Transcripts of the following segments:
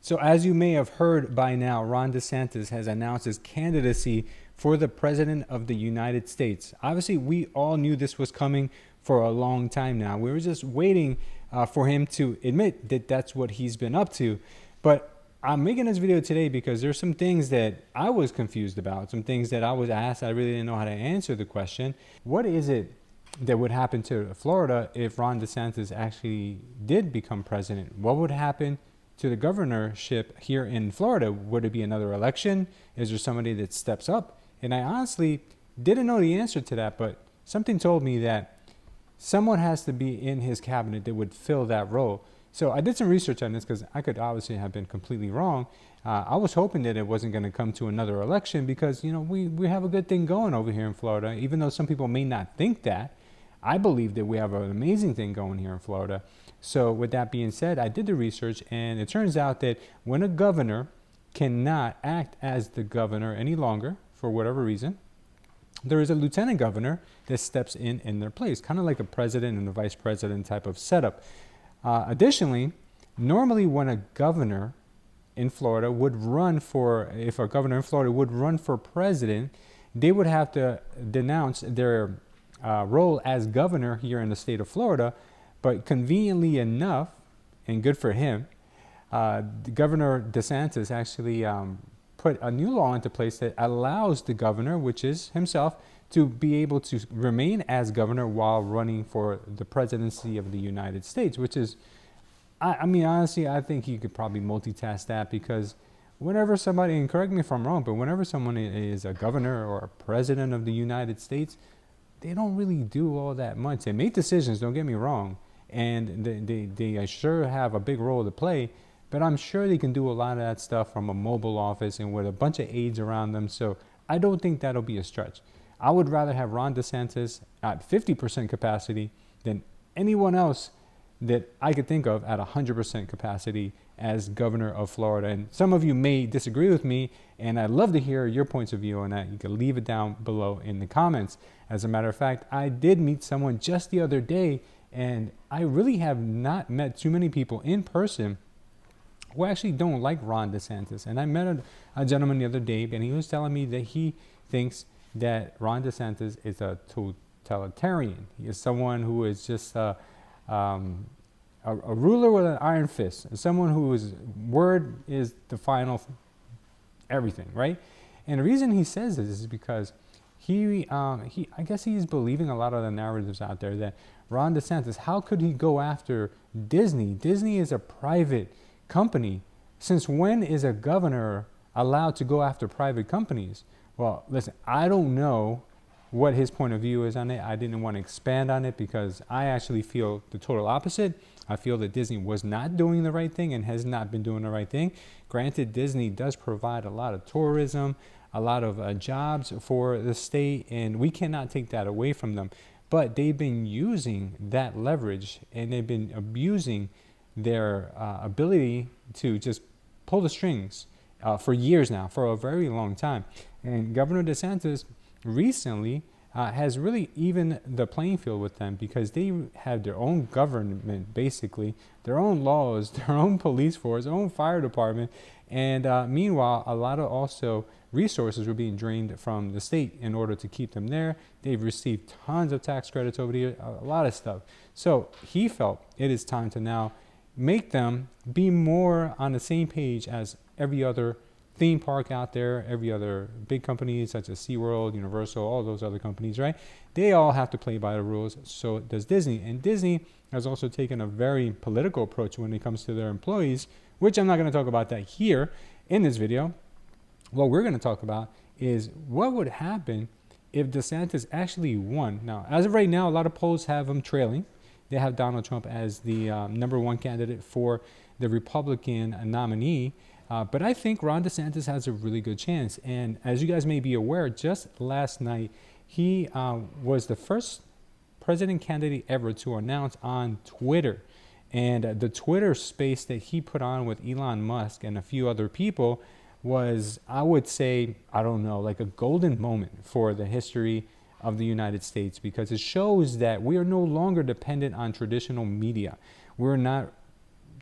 So as you may have heard by now, Ron DeSantis has announced his candidacy for the president of the United States. Obviously, we all knew this was coming for a long time now. We were just waiting for him to admit that that's what he's been up to. But I'm making this video today because there's some things that I was confused about, some things that I was asked. I really didn't know how to answer the question. What is it that would happen to Florida if Ron DeSantis actually did become president? What would happen to the governorship here in Florida? Would it be another election? Is there somebody that steps up? And I honestly didn't know the answer to that, but something told me that someone has to be in his cabinet that would fill that role. So I did some research on this because I could obviously have been completely wrong. I was hoping that it wasn't going to come to another election because, you know, we have a good thing going over here in Florida, even though some people may not think that. I believe that we have an amazing thing going here in Florida. So with that being said, I did the research, and it turns out that when a governor cannot act as the governor any longer, for whatever reason, there is a lieutenant governor that steps in their place, kind of like a president and a vice president type of setup. Additionally, normally when a governor in Florida would run for, if a governor in Florida would run for president, they would have to denounce their role as governor here in the state of Florida. But conveniently enough, and good for him, Governor DeSantis actually put a new law into place that allows the governor, which is himself, to be able to remain as governor while running for the presidency of the United States, which is, I mean, honestly, I think he could probably multitask that, because whenever somebody, and correct me if I'm wrong, but whenever someone is a governor or a president of the United States, they don't really do all that much. They make decisions, don't get me wrong, and they sure have a big role to play, but I'm sure they can do a lot of that stuff from a mobile office and with a bunch of aides around them. So I don't think that'll be a stretch. I would rather have Ron DeSantis at 50% capacity than anyone else that I could think of at 100% capacity as governor of Florida. And some of you may disagree with me, and I'd love to hear your points of view on that. You can leave it down below in the comments. As a matter of fact, I did meet someone just the other day, and I really have not met too many people in person who actually don't like Ron DeSantis. And I met a gentleman the other day, and he was telling me that he thinks that Ron DeSantis is a totalitarian. He is someone who is just a ruler with an iron fist, someone whose word is the final everything, right? And the reason he says this is because I guess he's believing a lot of the narratives out there that Ron DeSantis, how could he go after Disney? Disney is a private company. Since when is a governor allowed to go after private companies? Well, listen, I don't know what his point of view is on it. I didn't want to expand on it because I actually feel the total opposite. I feel that Disney was not doing the right thing and has not been doing the right thing. Granted, Disney does provide a lot of tourism, a lot of jobs for the state, and we cannot take that away from them. But they've been using that leverage, and they've been abusing their ability to just pull the strings for years now, for a very long time. And Governor DeSantis recently has really evened the playing field with them, because they have their own government, basically, their own laws, their own police force, their own fire department. And meanwhile, a lot of also resources were being drained from the state in order to keep them there. They've received tons of tax credits over the years, a lot of stuff. So he felt it is time to now make them be more on the same page as every other theme park out there, every other big company such as SeaWorld, Universal, all those other companies, right? They all have to play by the rules. So does Disney. And Disney has also taken a very political approach when it comes to their employees, which I'm not going to talk about that here in this video. What we're going to talk about is what would happen if DeSantis actually won. Now, as of right now, a lot of polls have him trailing. They have Donald Trump as the #1 candidate for the Republican nominee. But I think Ron DeSantis has a really good chance. And as you guys may be aware, just last night, he was the first president candidate ever to announce on Twitter. And the Twitter space that he put on with Elon Musk and a few other people was, I would say, I don't know, like a golden moment for the history of the United States, because it shows that we are no longer dependent on traditional media. We're not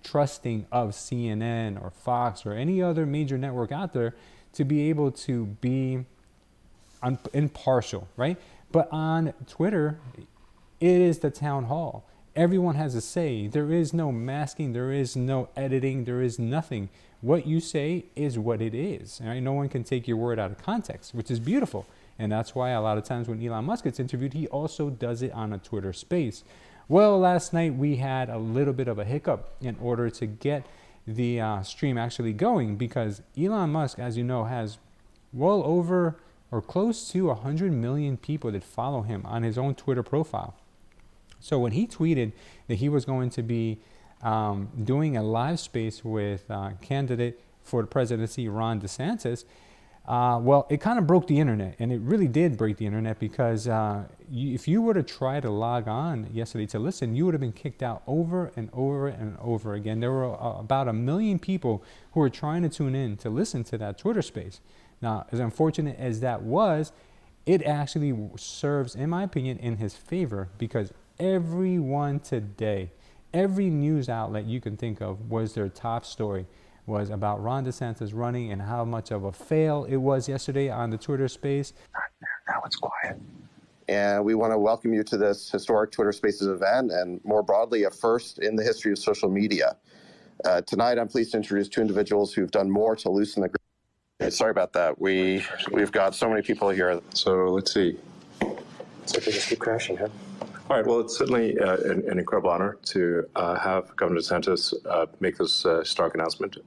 trusting of CNN or Fox or any other major network out there to be able to be impartial, right? But on Twitter, it is the town hall. Everyone has a say. There is no masking. There is no editing. There is nothing. What you say is what it is. Right? No one can take your word out of context, which is beautiful. And that's why a lot of times when Elon Musk gets interviewed, he also does it on a Twitter space. Well, last night we had a little bit of a hiccup in order to get the stream actually going, because Elon Musk, as you know, has well over or close to 100 million people that follow him on his own Twitter profile. So when he tweeted that he was going to be doing a live space with candidate for the presidency, Ron DeSantis, well, it kind of broke the internet, and it really did break the internet, because if you were to try to log on yesterday to listen, you would have been kicked out over and over and over again. There were about 1 million people who were trying to tune in to listen to that Twitter space. Now, as unfortunate as that was, it actually serves, in my opinion, in his favor, because everyone today, every news outlet you can think of, was their top story was about Ron DeSantis running and how much of a fail it was yesterday on the Twitter space. Now it's quiet. And we want to welcome you to this historic Twitter Spaces event, and more broadly, a first in the history of social media. Tonight, I'm pleased to introduce two individuals who've done more to loosen the grip. Sorry about that. We've got so many people here. So let's see. So we just keep crashing, huh? All right. Well, it's certainly an incredible honor to have Governor DeSantis make this stark announcement.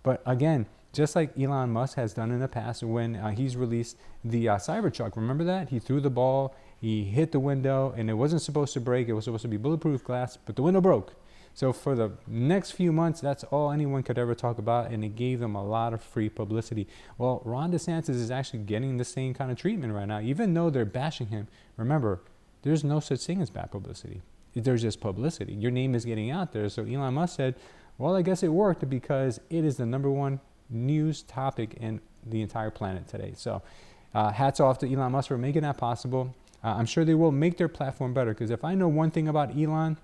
But again, just like Elon Musk has done in the past when he's released the Cybertruck, remember that? He threw the ball, he hit the window, and it wasn't supposed to break. It was supposed to be bulletproof glass, but the window broke. So for the next few months, that's all anyone could ever talk about, and it gave them a lot of free publicity. Well, Ron DeSantis is actually getting the same kind of treatment right now, even though they're bashing him. Remember, there's no such thing as bad publicity. There's just publicity. Your name is getting out there. So Elon Musk said, well, I guess it worked, because it is the #1 news topic in the entire planet today. So hats off to Elon Musk for making that possible. I'm sure they will make their platform better, because if I know one thing about Elon,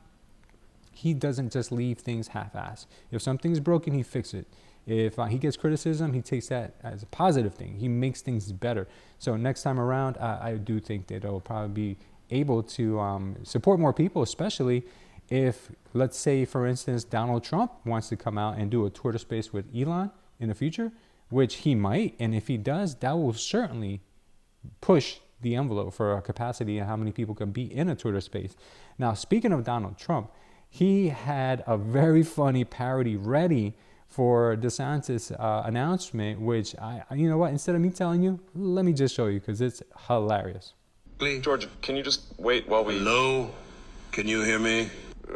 he doesn't just leave things half-assed. If something's broken, he fixes it. If he gets criticism, he takes that as a positive thing. He makes things better. So next time around, I do think that they'll probably be able to support more people, especially if, let's say, for instance, Donald Trump wants to come out and do a Twitter space with Elon in the future, which he might. And if he does, that will certainly push the envelope for a capacity and how many people can be in a Twitter space. Now, speaking of Donald Trump, he had a very funny parody ready for DeSantis' announcement, which you know what? Instead of me telling you, let me just show you, because it's hilarious. George, can you just wait while we... Hello? Can you hear me?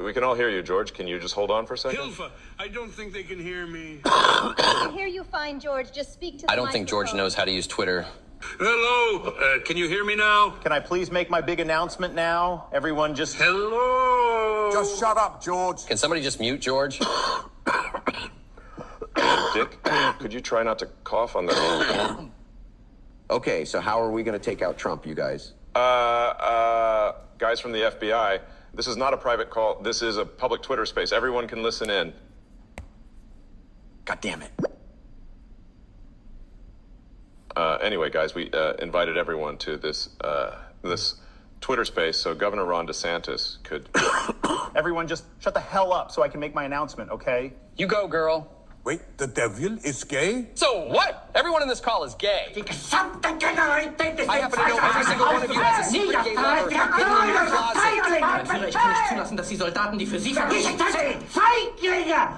We can all hear you, George. Can you just hold on for a second? Hilfa, I don't think they can hear me. I can hear you fine, George. Just speak to the I don't think George knows how to use Twitter. Hello? Can you hear me now? Can I please make my big announcement now? Everyone just... Hello? Just shut up, George. Can somebody just mute George? Dick, could you try not to cough on the... Okay, so how are we going to take out Trump, you guys? Guys from the FBI, this is not a private call. This is a public Twitter space. Everyone can listen in. God damn it. Anyway, guys, we invited everyone to this Twitter space so Governor Ron DeSantis could... Everyone just shut the hell up so I can make my announcement, okay? You go, girl. Wait, the devil is gay? So what? Everyone in this call is gay. I happen to know every single one of you has a secret gay lover hidden in your closet.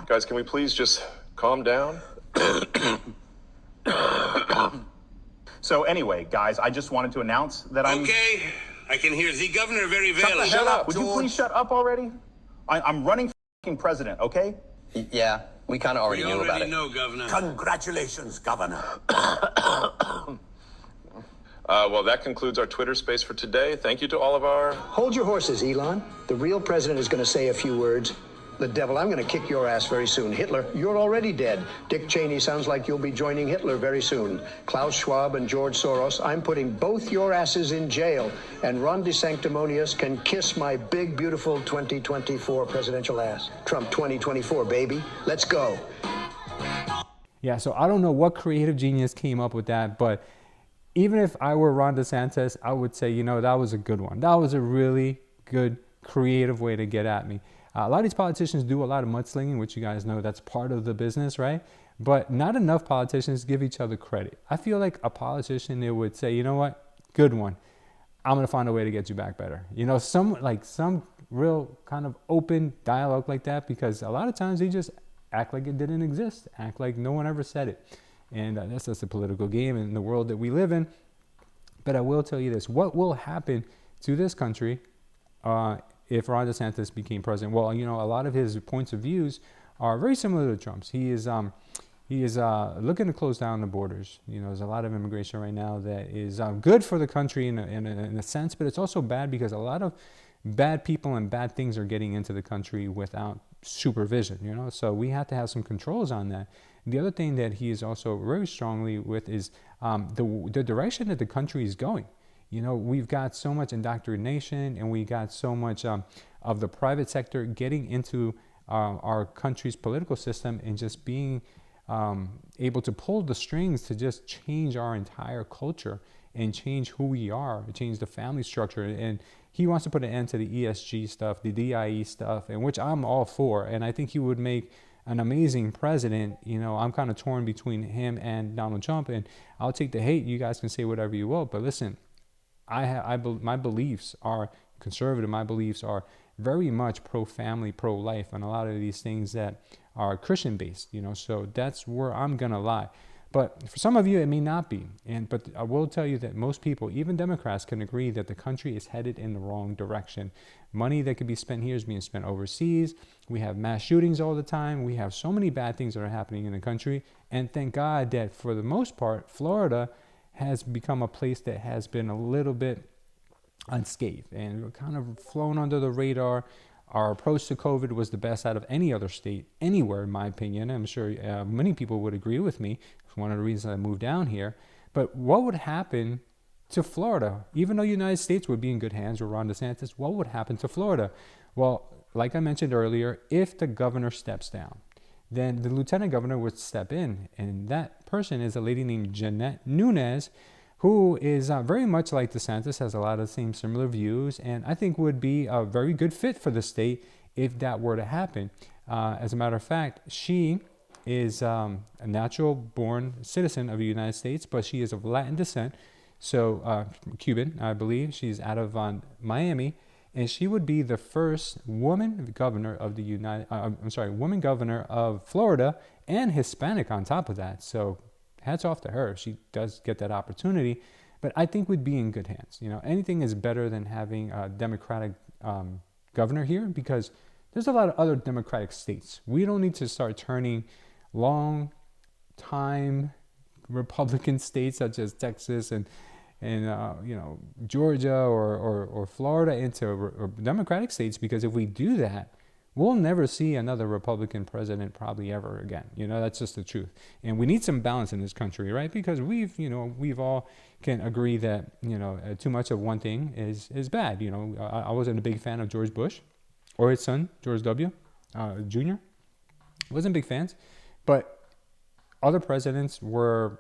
Guys, can we please just calm down? So anyway, guys, I just wanted to announce that I'm... Okay, I can hear the governor very well. Shut up. Would you please shut up already? I'm running for president, okay? Yeah, we kind of already knew about it. Know, Governor. Congratulations, Governor. Well, that concludes our Twitter space for today. Thank you to all of our... Hold your horses, Elon. The real president is going to say a few words, The devil, I'm going to kick your ass very soon. Hitler, you're already dead. Dick Cheney sounds like you'll be joining Hitler very soon. Klaus Schwab and George Soros, I'm putting both your asses in jail. And Ron DeSanctimonious can kiss my big, beautiful 2024 presidential ass. Trump 2024, baby. Let's go. Yeah, so I don't know what creative genius came up with that, but even if I were Ron DeSantis, I would say, you know, that was a good one. That was a really good creative way to get at me. A lot of these politicians do a lot of mudslinging, which you guys know that's part of the business, right? But not enough politicians give each other credit. I feel like a politician, they would say, you know what, good one. I'm going to find a way to get you back better. You know, some real kind of open dialogue like that, because a lot of times they just act like it didn't exist, act like no one ever said it. And that's just a political game in the world that we live in. But I will tell you this, what will happen to this country if Ron DeSantis became president? Well, you know, a lot of his points of views are very similar to Trump's. He is looking to close down the borders. You know, there's a lot of immigration right now that is good for the country in a sense, but it's also bad because a lot of bad people and bad things are getting into the country without supervision, you know, so we have to have some controls on that. The other thing that he is also very strongly with is the direction that the country is going. You know, we've got so much indoctrination and we got so much of the private sector getting into our country's political system and just being able to pull the strings to just change our entire culture and change who we are, change the family structure. And he wants to put an end to the ESG stuff, the DIE stuff, and which I'm all for. And I think he would make an amazing president. You know, I'm kind of torn between him and Donald Trump, and I'll take the hate. You guys can say whatever you will, but listen, my beliefs are conservative. My beliefs are very much pro-family, pro-life, and a lot of these things that are Christian-based, you know, so that's where I'm going to lie. But for some of you, it may not be. But I will tell you that most people, even Democrats, can agree that the country is headed in the wrong direction. Money that could be spent here is being spent overseas. We have mass shootings all the time. We have so many bad things that are happening in the country. And thank God that for the most part, Florida has become a place that has been a little bit unscathed and kind of flown under the radar. Our approach to COVID was the best out of any other state, anywhere, in my opinion. I'm sure many people would agree with me. It's one of the reasons I moved down here. But what would happen to Florida? Even though the United States would be in good hands with Ron DeSantis, what would happen to Florida? Well, like I mentioned earlier, if the governor steps down, then the lieutenant governor would step in. And that person is a lady named Jeanette Nunes, who is very much like DeSantis, has a lot of the same similar views, and I think would be a very good fit for the state if that were to happen. As a matter of fact, she is a natural-born citizen of the United States, but she is of Latin descent, so Cuban, I believe. She's out of Miami, and she would be the first woman governor of the woman governor of Florida, and Hispanic on top of that. So hats off to her. She does get that opportunity, but I think we'd be in good hands. You know, anything is better than having a Democratic governor here, because there's a lot of other Democratic states. We don't need to start turning long time Republican states such as Texas and Georgia or Florida into Democratic states, because if we do that, we'll never see another Republican president probably ever again. You know, that's just the truth. And we need some balance in this country, right? Because we've all can agree that, too much of one thing is bad. You know, I wasn't a big fan of George Bush or his son, George W. Jr. Wasn't big fans, but other presidents were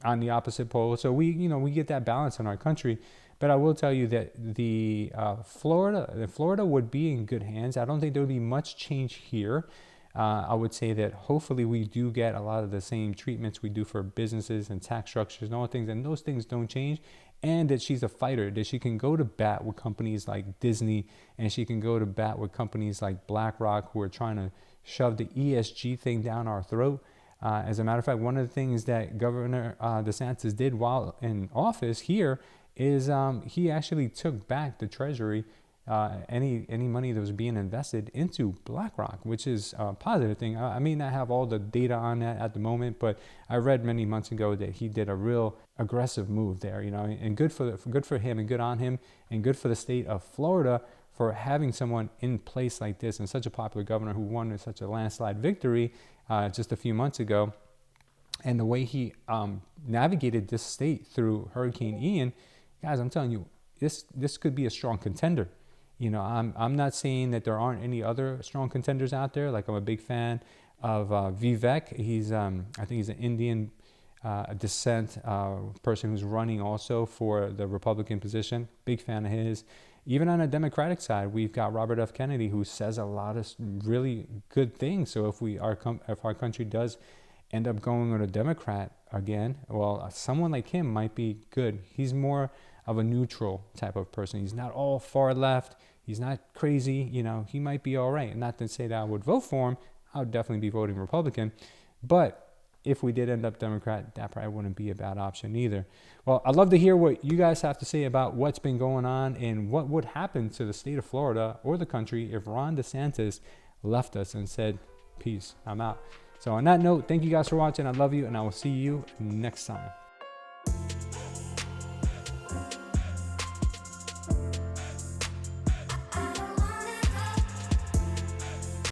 on the opposite pole. So we get that balance in our country. But I will tell you that the Florida would be in good hands. I don't think there would be much change here. I would say that hopefully we do get a lot of the same treatments we do for businesses and tax structures and all things, and those things don't change. And that she's a fighter, that she can go to bat with companies like Disney, and she can go to bat with companies like BlackRock, who are trying to shove the ESG thing down our throat. As a matter of fact, one of the things that Governor DeSantis did while in office here is he actually took back the Treasury, any money that was being invested into BlackRock, which is a positive thing. I may not have all the data on that at the moment, but I read many months ago that he did a real aggressive move there, and good for him and good on him, and good for the state of Florida for having someone in place like this, and such a popular governor who won with such a landslide victory just a few months ago, and the way he navigated this state through Hurricane Ian, guys, I'm telling you, this could be a strong contender. You know, I'm not saying that there aren't any other strong contenders out there. Like, I'm a big fan of Vivek. He's I think he's an Indian descent person who's running also for the Republican position. Big fan of his. Even on the Democratic side, we've got Robert F. Kennedy, who says a lot of really good things. So if our country does end up going with a Democrat again, well, someone like him might be good. He's more of a neutral type of person. He's not all far left. He's not crazy. You know, he might be all right. Not to say that I would vote for him. I would definitely be voting Republican. But if we did end up Democrat, that probably wouldn't be a bad option either. Well, I'd love to hear what you guys have to say about what's been going on and what would happen to the state of Florida or the country if Ron DeSantis left us and said, peace, I'm out. So on that note, thank you guys for watching. I love you, and I will see you next time.